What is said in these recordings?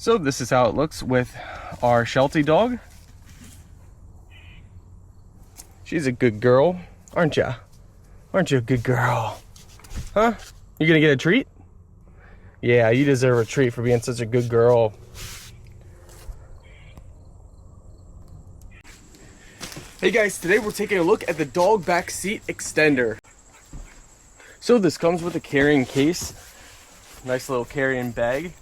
So this is how it looks with our Sheltie dog. She's a good girl, aren't ya? Aren't you a good girl? Huh? You gonna get a treat? Yeah, you deserve a treat for being such a good girl. Hey guys, today we're taking a look at the dog back seat extender. So this comes with a carrying case, nice little carrying bag.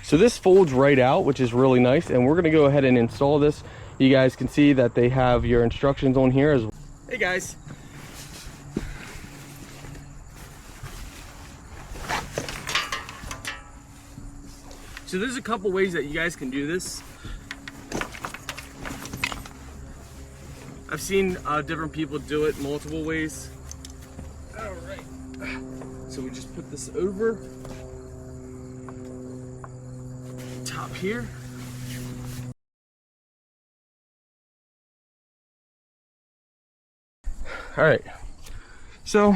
So this folds right out, which is really nice, and we're gonna go ahead and install this. You guys can see that they have your instructions on here as well. Hey guys. So there's a couple ways that you guys can do this. I've seen different people do it multiple ways. All right. So we just put this over top here. All right. So,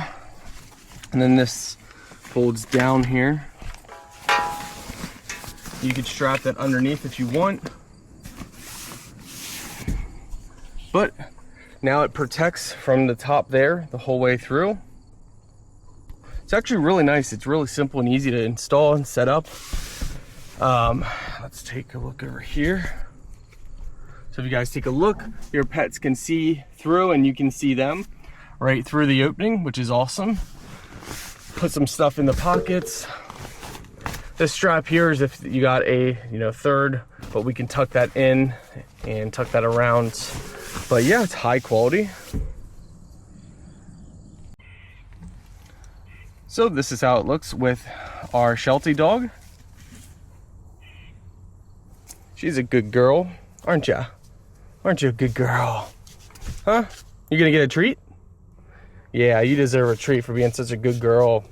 and then this folds down here. You could strap that underneath if you want. But now it protects from the top there the whole way through. It's actually really nice. It's really simple and easy to install and set up. Let's take a look over here. So if you guys take a look, your pets can see through and you can see them right through the opening, which is awesome. Put some stuff in the pockets. This strap here is if you got a third, but we can tuck that in and tuck that around. But yeah, it's high quality. So this is how it looks with our Sheltie dog. She's a good girl, aren't ya? Aren't you a good girl? Huh? You gonna get a treat? Yeah, you deserve a treat for being such a good girl.